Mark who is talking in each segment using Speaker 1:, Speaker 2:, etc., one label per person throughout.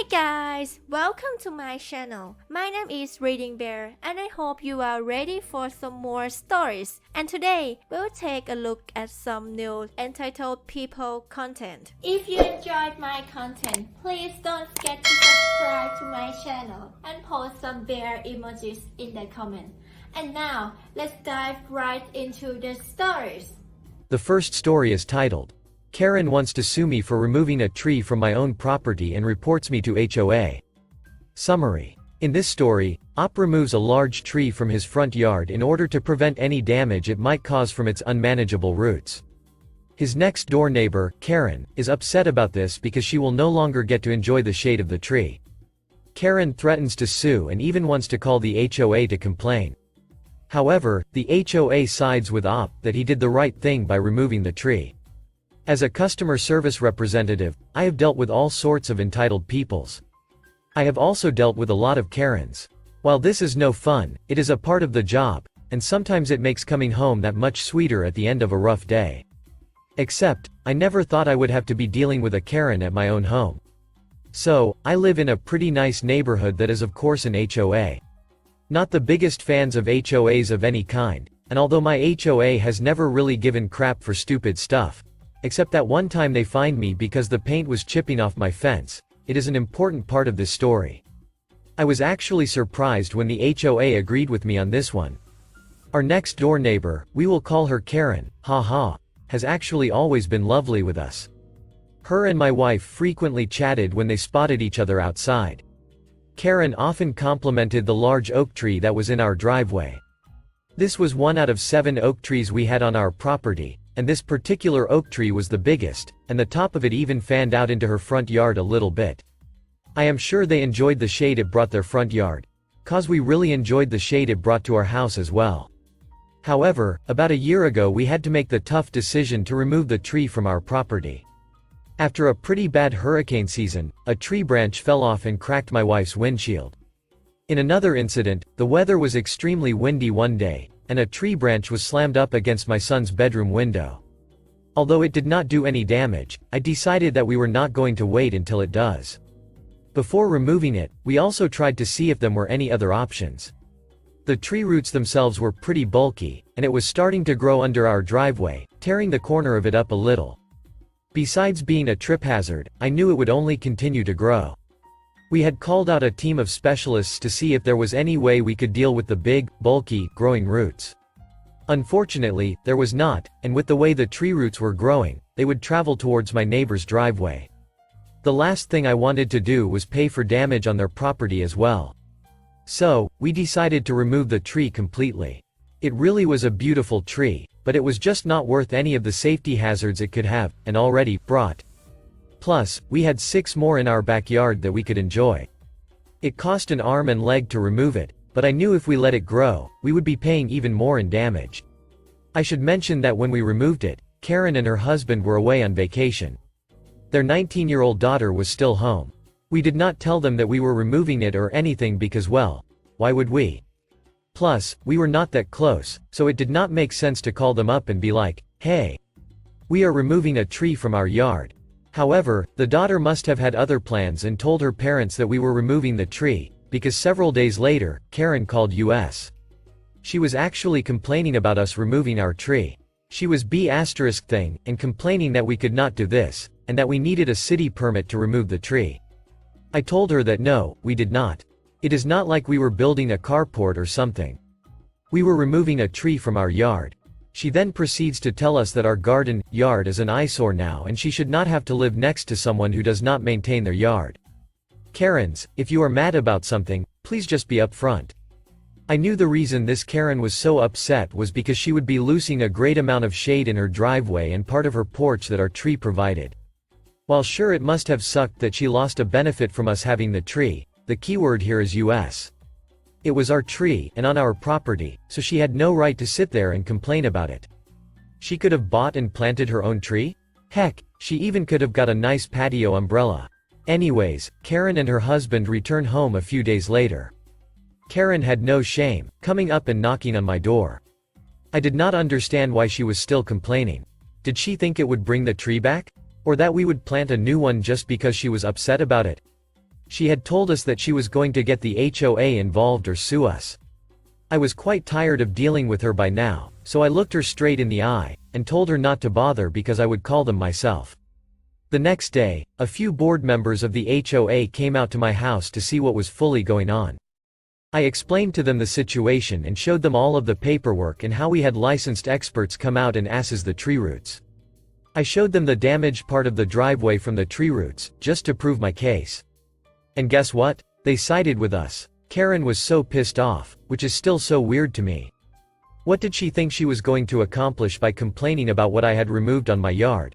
Speaker 1: guys, welcome to my channel. My name is ReadingBear and I hope you are ready for some more stories. And today, we'll take a look at some new entitled people content. If you enjoyed my content, please don't forget to subscribe to my channel and post some bear emojis in the comment. And now, let's dive right into the stories.
Speaker 2: The first story is titled, Karen wants to sue me for removing a tree from my own property and reports me to HOA. Summary. In this story, Op removes a large tree from his front yard in order to prevent any damage it might cause from its unmanageable roots. His next-door neighbor, Karen, is upset about this because she will no longer get to enjoy the shade of the tree. Karen threatens to sue and even wants to call the HOA to complain. However, the HOA sides with Op that he did the right thing by removing the tree. As a customer service representative, I have dealt with all sorts of entitled peoples. I have also dealt with a lot of Karens. While this is no fun, it is a part of the job, and sometimes it makes coming home that much sweeter at the end of a rough day. Except, I never thought I would have to be dealing with a Karen at my own home. So, I live in a pretty nice neighborhood that is of course an HOA. Not the biggest fans of HOAs of any kind, and although my HOA has never really given crap for stupid stuff, except that one time they fined me because the paint was chipping off my fence, it is an important part of this story. I was actually surprised when the HOA agreed with me on this one. Our next door neighbor, we will call her Karen, haha, has actually always been lovely with us. Her and my wife frequently chatted when they spotted each other outside. Karen often complimented the large oak tree that was in our driveway. This was one out of 7 oak trees we had on our property, and this particular oak tree was the biggest, and the top of it even fanned out into her front yard a little bit. I am sure they enjoyed the shade it brought their front yard, 'cause we really enjoyed the shade it brought to our house as well. However, about a year ago we had to make the tough decision to remove the tree from our property. After a pretty bad hurricane season, a tree branch fell off and cracked my wife's windshield. In another incident, the weather was extremely windy one day, and a tree branch was slammed up against my son's bedroom window. Although it did not do any damage, I decided that we were not going to wait until it does. Before removing it, we also tried to see if there were any other options. The tree roots themselves were pretty bulky, and it was starting to grow under our driveway, tearing the corner of it up a little. Besides being a trip hazard, I knew it would only continue to grow. We had called out a team of specialists to see if there was any way we could deal with the big, bulky, growing roots. Unfortunately, there was not, and with the way the tree roots were growing, they would travel towards my neighbor's driveway. The last thing I wanted to do was pay for damage on their property as well. So, we decided to remove the tree completely. It really was a beautiful tree, but it was just not worth any of the safety hazards it could have, and already, brought. Plus, we had 6 more in our backyard that we could enjoy. It cost an arm and leg to remove it, but I knew if we let it grow, we would be paying even more in damage. I should mention that when we removed it, Karen and her husband were away on vacation. Their 19-year-old daughter was still home. We did not tell them that we were removing it or anything because, well, why would we? Plus, we were not that close, so it did not make sense to call them up and be like, hey, we are removing a tree from our yard. However, the daughter must have had other plans and told her parents that we were removing the tree, because several days later, Karen called us. She was actually complaining about us removing our tree. She was thing, and complaining that we could not do this, and that we needed a city permit to remove the tree. I told her that no, we did not. It is not like we were building a carport or something. We were removing a tree from our yard. She then proceeds to tell us that our yard is an eyesore now and she should not have to live next to someone who does not maintain their yard. Karens, if you are mad about something, please just be upfront. I knew the reason this Karen was so upset was because she would be losing a great amount of shade in her driveway and part of her porch that our tree provided. While sure it must have sucked that she lost a benefit from us having the tree, the keyword here is us. It was our tree, and on our property, so she had no right to sit there and complain about it. She could have bought and planted her own tree? Heck, she even could have got a nice patio umbrella. Anyways, Karen and her husband returned home a few days later. Karen had no shame, coming up and knocking on my door. I did not understand why she was still complaining. Did she think it would bring the tree back? Or that we would plant a new one just because she was upset about it? She had told us that she was going to get the HOA involved or sue us. I was quite tired of dealing with her by now, so I looked her straight in the eye, and told her not to bother because I would call them myself. The next day, a few board members of the HOA came out to my house to see what was fully going on. I explained to them the situation and showed them all of the paperwork and how we had licensed experts come out and assess the tree roots. I showed them the damaged part of the driveway from the tree roots, just to prove my case. And guess what? They sided with us. Karen was so pissed off, which is still so weird to me. What did she think she was going to accomplish by complaining about what I had removed on my yard?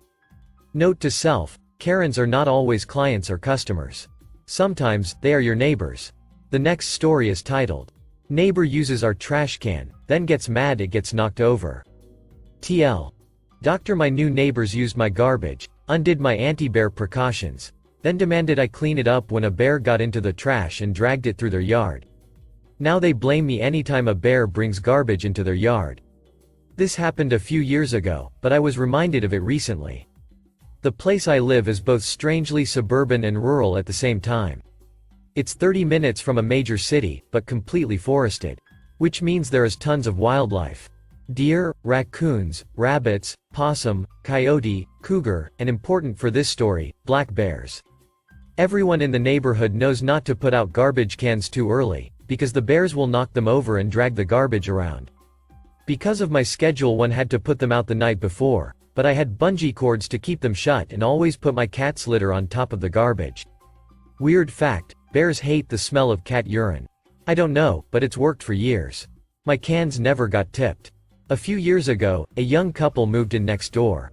Speaker 2: Note to self, Karens are not always clients or customers. Sometimes, they are your neighbors. The next story is titled, Neighbor Uses Our Trash Can, Then Gets Mad It Gets Knocked Over. TL. My new neighbors used my garbage, undid my anti-bear precautions, then demanded I clean it up when a bear got into the trash and dragged it through their yard. Now they blame me anytime a bear brings garbage into their yard. This happened a few years ago, but I was reminded of it recently. The place I live is both strangely suburban and rural at the same time. It's 30 minutes from a major city, but completely forested. Which means there is tons of wildlife. Deer, raccoons, rabbits, possum, coyote, cougar, and important for this story, black bears. Everyone in the neighborhood knows not to put out garbage cans too early, because the bears will knock them over and drag the garbage around. Because of my schedule, one had to put them out the night before, but I had bungee cords to keep them shut and always put my cat's litter on top of the garbage. Weird fact, bears hate the smell of cat urine. I don't know, but it's worked for years. My cans never got tipped. A few years ago, a young couple moved in next door.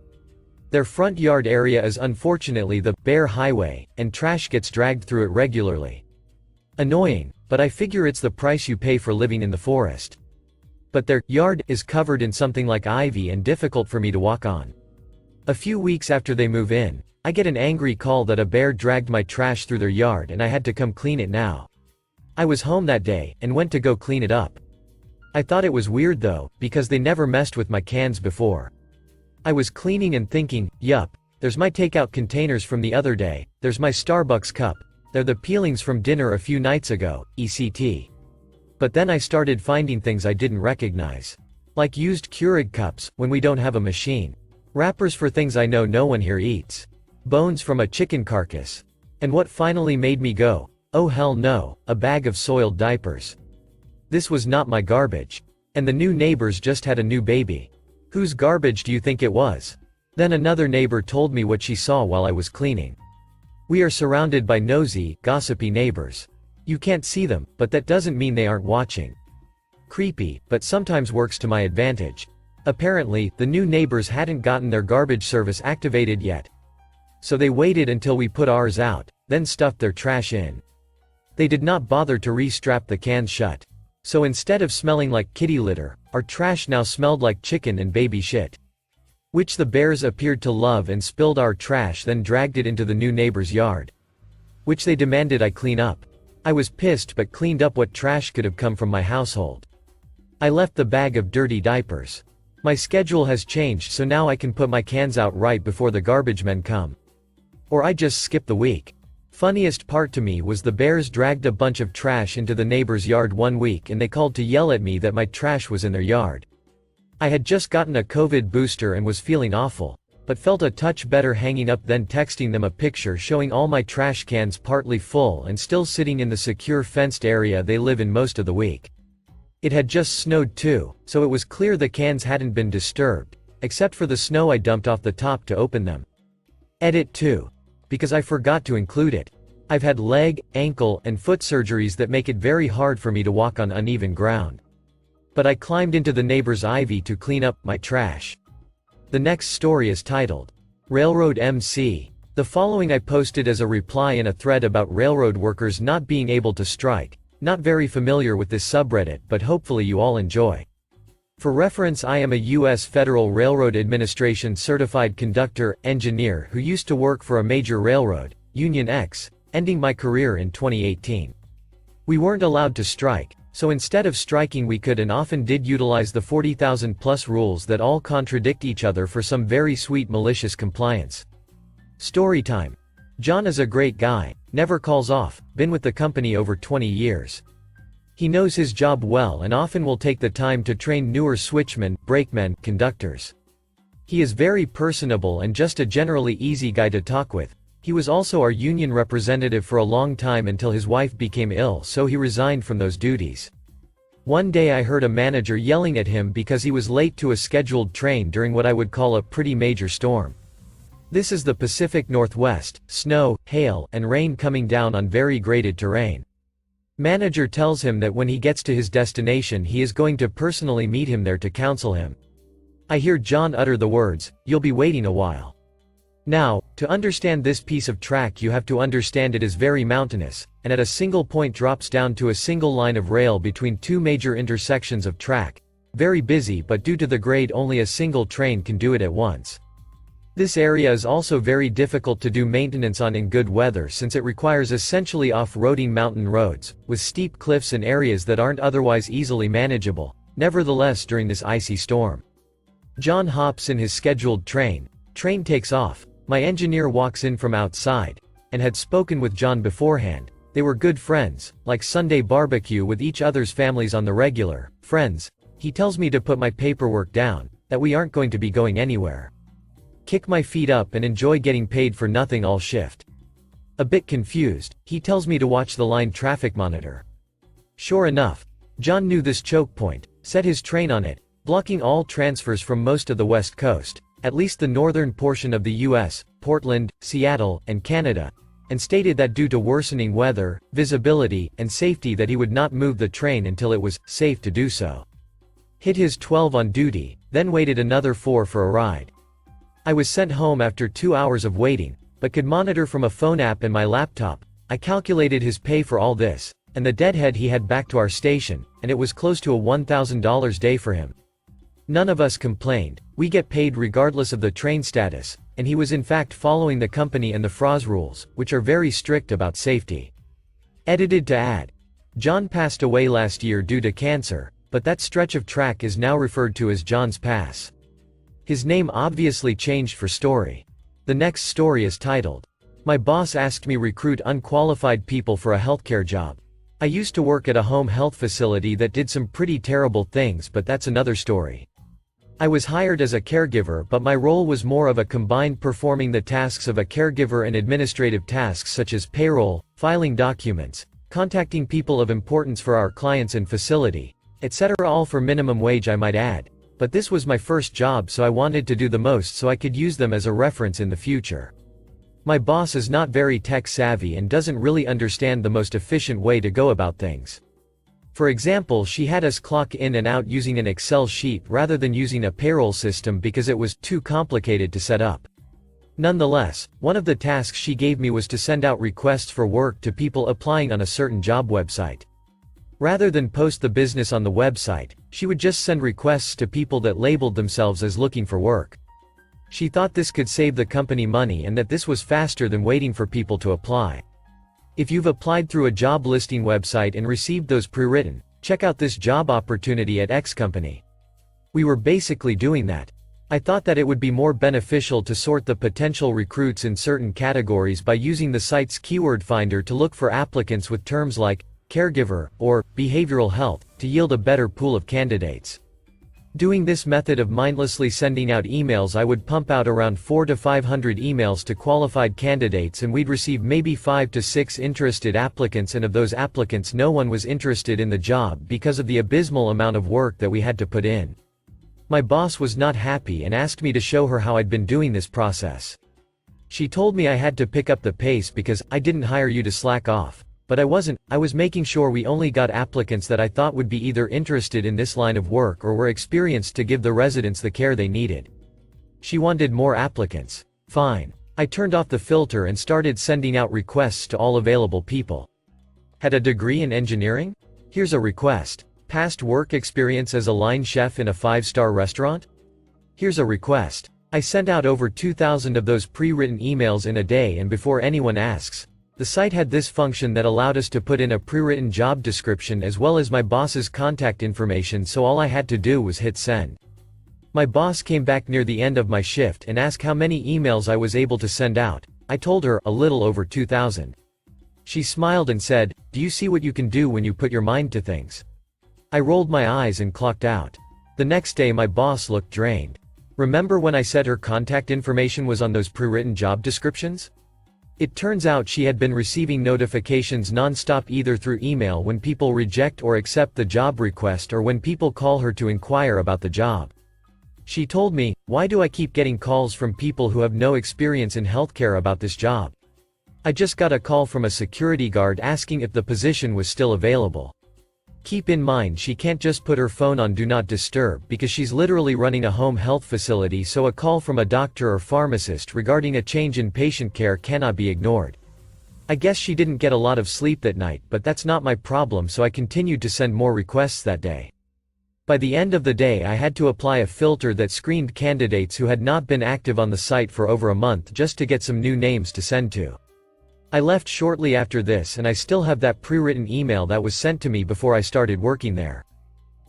Speaker 2: Their front yard area is unfortunately the bear highway, and trash gets dragged through it regularly. Annoying, but I figure it's the price you pay for living in the forest. But their yard is covered in something like ivy and difficult for me to walk on. A few weeks after they move in, I get an angry call that a bear dragged my trash through their yard and I had to come clean it now. I was home that day, and went to go clean it up. I thought it was weird though, because they never messed with my cans before. I was cleaning and thinking, yup, there's my takeout containers from the other day, there's my Starbucks cup, they're the peelings from dinner a few nights ago, etc. But then I started finding things I didn't recognize. Like used Keurig cups, when we don't have a machine. Wrappers for things I know no one here eats. Bones from a chicken carcass. And what finally made me go, oh hell no, a bag of soiled diapers. This was not my garbage. And the new neighbors just had a new baby. Whose garbage do you think it was? Then another neighbor told me what she saw while I was cleaning. We are surrounded by nosy, gossipy neighbors. You can't see them, but that doesn't mean they aren't watching. Creepy, but sometimes works to my advantage. Apparently, the new neighbors hadn't gotten their garbage service activated yet. So they waited until we put ours out, then stuffed their trash in. They did not bother to re-strap the cans shut. So instead of smelling like kitty litter, our trash now smelled like chicken and baby shit. Which the bears appeared to love and spilled our trash, then dragged it into the new neighbor's yard. Which they demanded I clean up. I was pissed but cleaned up what trash could have come from my household. I left the bag of dirty diapers. My schedule has changed, so now I can put my cans out right before the garbage men come. Or I just skip the week. Funniest part to me was the bears dragged a bunch of trash into the neighbor's yard one week and they called to yell at me that my trash was in their yard. I had just gotten a COVID booster and was feeling awful, but felt a touch better hanging up then texting them a picture showing all my trash cans partly full and still sitting in the secure fenced area they live in most of the week. It had just snowed too, so it was clear the cans hadn't been disturbed, except for the snow I dumped off the top to open them. Edit 2. Because I forgot to include it. I've had leg, ankle, and foot surgeries that make it very hard for me to walk on uneven ground. But I climbed into the neighbor's ivy to clean up my trash. The next story is titled, Railroad MC. The following I posted as a reply in a thread about railroad workers not being able to strike. Not very familiar with this subreddit, but hopefully you all enjoy. For reference, I am a U.S. Federal Railroad Administration certified conductor, engineer who used to work for a major railroad, Union X, ending my career in 2018. We weren't allowed to strike, so instead of striking we could and often did utilize the 40,000 plus rules that all contradict each other for some very sweet malicious compliance. Story time. John is a great guy, never calls off, been with the company over 20 years. He knows his job well and often will take the time to train newer switchmen, brakemen, conductors. He is very personable and just a generally easy guy to talk with. He was also our union representative for a long time until his wife became ill, so he resigned from those duties. One day I heard a manager yelling at him because he was late to a scheduled train during what I would call a pretty major storm. This is the Pacific Northwest, snow, hail, and rain coming down on very graded terrain. Manager tells him that when he gets to his destination he is going to personally meet him there to counsel him. I hear John utter the words, "You'll be waiting a while." Now, to understand this piece of track you have to understand it is very mountainous, and at a single point drops down to a single line of rail between two major intersections of track. Very busy, but due to the grade only a single train can do it at once. This area is also very difficult to do maintenance on in good weather since it requires essentially off-roading mountain roads, with steep cliffs and areas that aren't otherwise easily manageable. Nevertheless, during this icy storm, John hops in his scheduled train takes off. My engineer walks in from outside, and had spoken with John beforehand. They were good friends, like Sunday barbecue with each other's families on the regular. Friends. He tells me to put my paperwork down, that we aren't going to be going anywhere. Kick my feet up and enjoy getting paid for nothing all shift. A bit confused, he tells me to watch the line traffic monitor. Sure enough, John knew this choke point, set his train on it, blocking all transfers from most of the West Coast, at least the northern portion of the US, Portland, Seattle, and Canada, and stated that due to worsening weather, visibility, and safety that he would not move the train until it was safe to do so. Hit his 12 on duty, then waited another 4 for a ride. I was sent home after 2 hours of waiting, but could monitor from a phone app and my laptop. I calculated his pay for all this, and the deadhead he had back to our station, and it was close to a $1,000 day for him. None of us complained. We get paid regardless of the train status, and he was in fact following the company and the FRA's rules, which are very strict about safety. Edited to add. John passed away last year due to cancer, but that stretch of track is now referred to as John's Pass. His name obviously changed for story. The next story is titled, "My boss asked me recruit unqualified people for a healthcare job. I used to work at a home health facility that did some pretty terrible things, but that's another story. I was hired as a caregiver, but my role was more of a combined performing the tasks of a caregiver and administrative tasks such as payroll, filing documents, contacting people of importance for our clients and facility, etc., all for minimum wage I might add. But this was my first job, so I wanted to do the most so I could use them as a reference in the future. My boss is not very tech savvy and doesn't really understand the most efficient way to go about things. For example, she had us clock in and out using an Excel sheet rather than using a payroll system because it was too complicated to set up. Nonetheless, one of the tasks she gave me was to send out requests for work to people applying on a certain job website. Rather than post the business on the website, she would just send requests to people that labeled themselves as looking for work. She thought this could save the company money and that this was faster than waiting for people to apply. If you've applied through a job listing website and received those pre-written, check out this job opportunity at X company. We were basically doing that. I thought that it would be more beneficial to sort the potential recruits in certain categories by using the site's keyword finder to look for applicants with terms like caregiver or behavioral health to yield a better pool of candidates. Doing this method of mindlessly sending out emails, I would pump out around 400 to 500 emails to qualified candidates, and we'd receive maybe 5 to 6 interested applicants, and of those applicants no one was interested in the job because of the abysmal amount of work that we had to put in. My boss was not happy and asked me to show her how I'd been doing this process. She told me I had to pick up the pace because I didn't hire you to slack off. But I wasn't. I was making sure we only got applicants that I thought would be either interested in this line of work or were experienced to give the residents the care they needed. She wanted more applicants. Fine. I turned off the filter and started sending out requests to all available people. Had a degree in engineering? Here's a request. Past work experience as a line chef in a 5-star restaurant? Here's a request. I sent out over 2,000 of those pre-written emails in a day, and before anyone asks, the site had this function that allowed us to put in a pre-written job description as well as my boss's contact information, so all I had to do was hit send. My boss came back near the end of my shift and asked how many emails I was able to send out. I told her, a little over 2,000. She smiled and said, "Do you see what you can do when you put your mind to things?" I rolled my eyes and clocked out. The next day my boss looked drained. Remember when I said her contact information was on those pre-written job descriptions? It turns out she had been receiving notifications non-stop either through email when people reject or accept the job request or when people call her to inquire about the job. She told me, "Why do I keep getting calls from people who have no experience in healthcare about this job? I just got a call from a security guard asking if the position was still available." Keep in mind she can't just put her phone on Do Not Disturb because she's literally running a home health facility, so a call from a doctor or pharmacist regarding a change in patient care cannot be ignored. I guess she didn't get a lot of sleep that night, but that's not my problem, so I continued to send more requests that day. By the end of the day I had to apply a filter that screened candidates who had not been active on the site for over a month just to get some new names to send to. I left shortly after this and I still have that pre-written email that was sent to me before I started working there.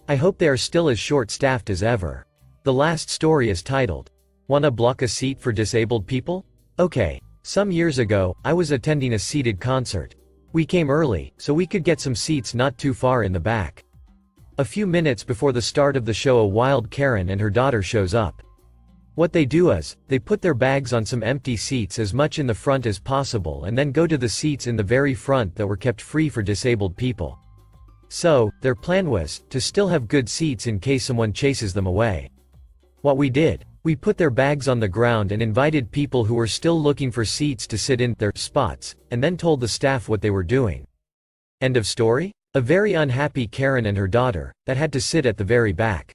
Speaker 2: I hope they are still as short-staffed as ever. The last story is titled, "Wanna block a seat for disabled people?" Okay. Some years ago, I was attending a seated concert. We came early, so we could get some seats not too far in the back. A few minutes before the start of the show, a wild Karen and her daughter shows up. What they do is, they put their bags on some empty seats as much in the front as possible and then go to the seats in the very front that were kept free for disabled people. So, their plan was, to still have good seats in case someone chases them away. What we did, we put their bags on the ground and invited people who were still looking for seats to sit in their spots, and then told the staff what they were doing. End of story? A very unhappy Karen and her daughter, that had to sit at the very back.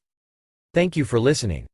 Speaker 2: Thank you for listening.